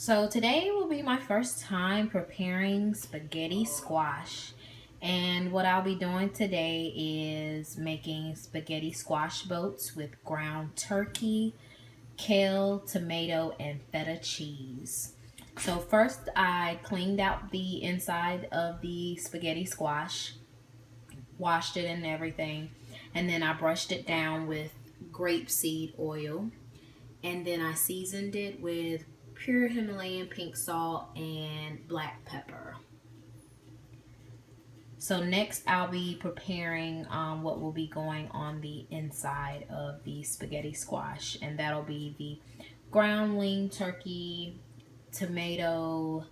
So today will be my first time preparing spaghetti squash. And what I'll be doing today is making spaghetti squash boats with ground turkey, kale, tomato, and feta cheese. So first I cleaned out the inside of the spaghetti squash, washed it and everything, and then I brushed it down with grapeseed oil, and then I seasoned it with pure Himalayan pink salt and black pepper. So next I'll be preparing what will be going on the inside of the spaghetti squash, and that'll be the ground lean turkey, tomato,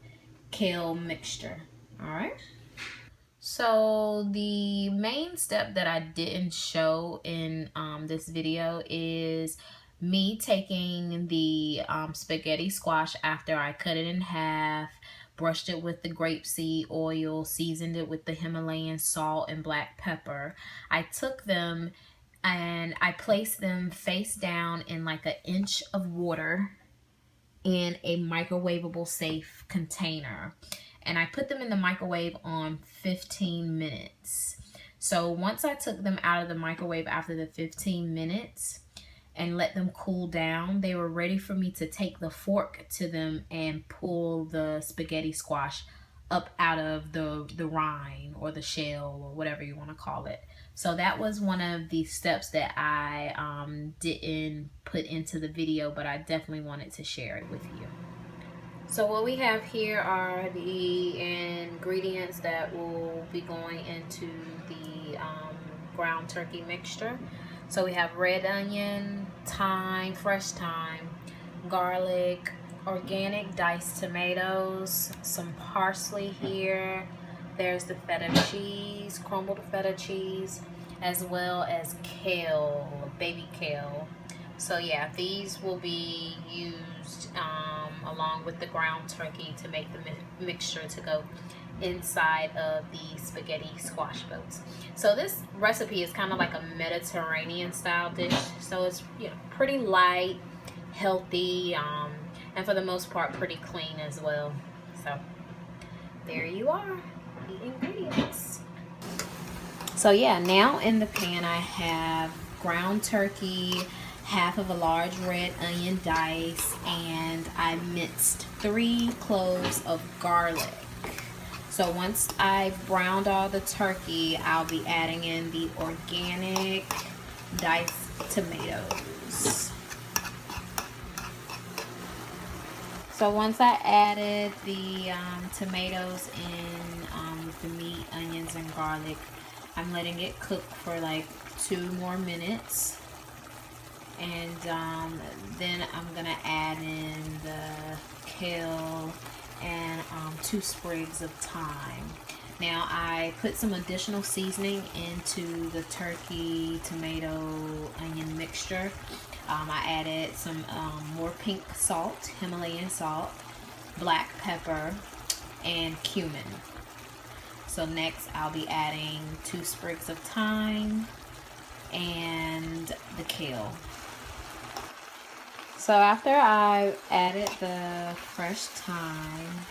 kale mixture. All right. So the main step that I didn't show in this video is me taking the spaghetti squash after I cut it in half, brushed it with the grapeseed oil, seasoned it with the Himalayan salt and black pepper. I took them and I placed them face down in like an inch of water in a microwavable safe container, and I put them in the microwave on 15 minutes. So once I took them out of the microwave after the 15 minutes and let them cool down, they were ready for me to take the fork to them and pull the spaghetti squash up out of the rind or the shell or whatever you want to call it. So that was one of the steps that I didn't put into the video, but I definitely wanted to share it with you. So what we have here are the ingredients that will be going into the ground turkey mixture. So we have red onion, thyme, fresh thyme, garlic, organic diced tomatoes, some parsley here. There's the feta cheese, crumbled feta cheese, as well as kale, baby kale. So yeah, these will be used along with the ground turkey to make the mixture to go inside of the spaghetti squash boats. So this recipe is kind of like a Mediterranean style dish. So it's, you know, pretty light, healthy, and for the most part pretty clean as well. So there you are, the ingredients. So yeah, now in the pan I have ground turkey, half of a large red onion dice, and I minced 3 cloves of garlic. So once I've browned all the turkey, I'll be adding in the organic diced tomatoes. So once I added the tomatoes in with the meat, onions, and garlic, I'm letting it cook for like 2 more minutes. And then I'm gonna add in the kale and 2 sprigs of thyme. Now I put some additional seasoning into the turkey, tomato, onion mixture. I added some more pink salt, Himalayan salt, black pepper, and cumin. So next I'll be adding 2 sprigs of thyme and the kale. So after I added the fresh thyme,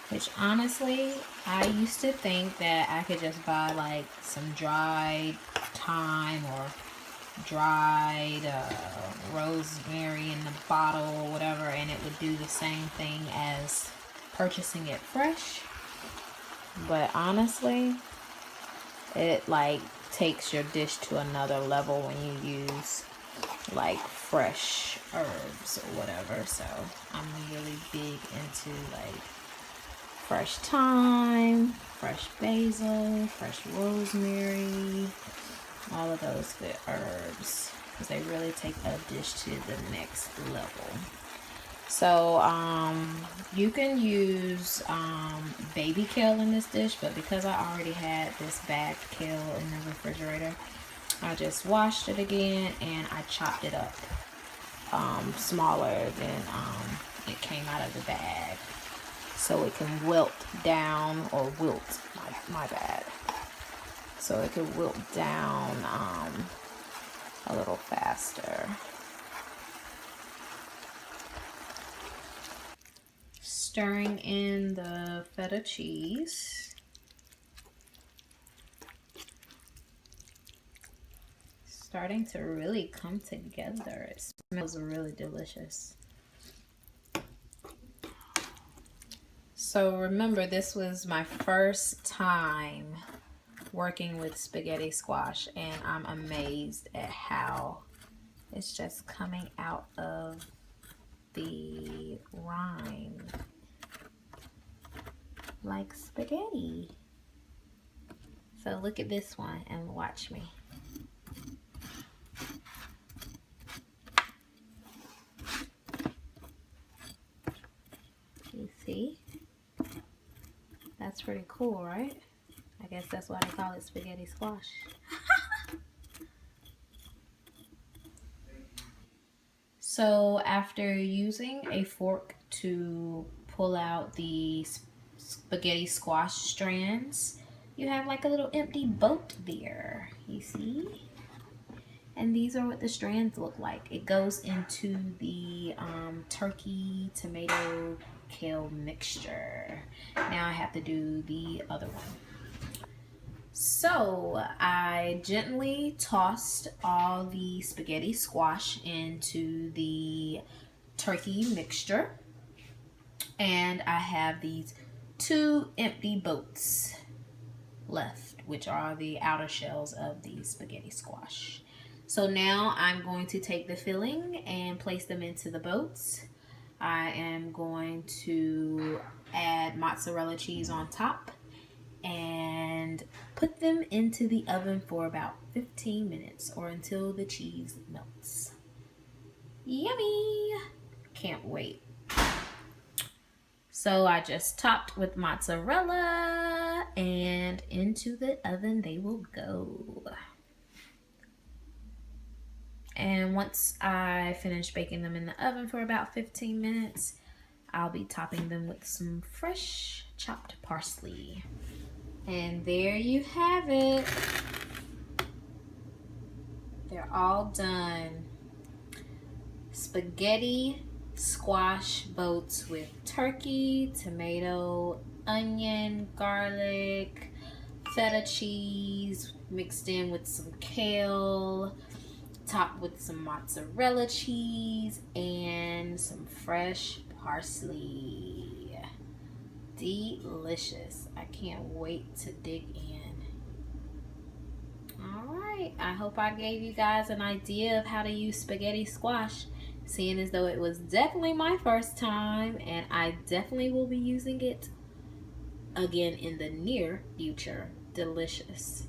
which honestly, I used to think that I could just buy like some dried thyme or dried rosemary in the bottle or whatever, and it would do the same thing as purchasing it fresh. But honestly, it like takes your dish to another level when you use like fresh herbs or whatever. So I'm really big into like fresh thyme, fresh basil, fresh rosemary, all of those good herbs, because they really take a dish to the next level. So you can use baby kale in this dish, but because I already had this bagged kale in the refrigerator, I just washed it again and I chopped it up smaller than it came out of the bag, so it can wilt down, or wilt, my bad, so it can wilt down a little faster. stirring in the feta cheese. Starting to really come together. It smells really delicious. So remember, this was my first time working with spaghetti squash, and I'm amazed at how it's just coming out of the rind like spaghetti. So look at this one and watch me. You see? That's pretty cool, right? I guess that's why they call it spaghetti squash. So after using a fork to pull out the spaghetti squash strands, you have like a little empty boat there, you see? And these are what the strands look like. It goes into the turkey, tomato, kale mixture. Now I have to do the other one. So I gently tossed all the spaghetti squash into the turkey mixture. And I have these 2 empty boats left, which are the outer shells of the spaghetti squash. So now I'm going to take the filling and place them into the boats. I am going to add mozzarella cheese on top and put them into the oven for about 15 minutes or until the cheese melts. Yummy! Can't wait. So I just topped with mozzarella and into the oven they will go. And once I finish baking them in the oven for about 15 minutes, I'll be topping them with some fresh chopped parsley. And there you have it. They're all done. Spaghetti squash boats with turkey, tomato, onion, garlic, feta cheese mixed in with some kale, topped with some mozzarella cheese and some fresh parsley. Delicious. I can't wait to dig in. Alright, I hope I gave you guys an idea of how to use spaghetti squash, seeing as though it was definitely my first time and I definitely will be using it again in the near future. Delicious.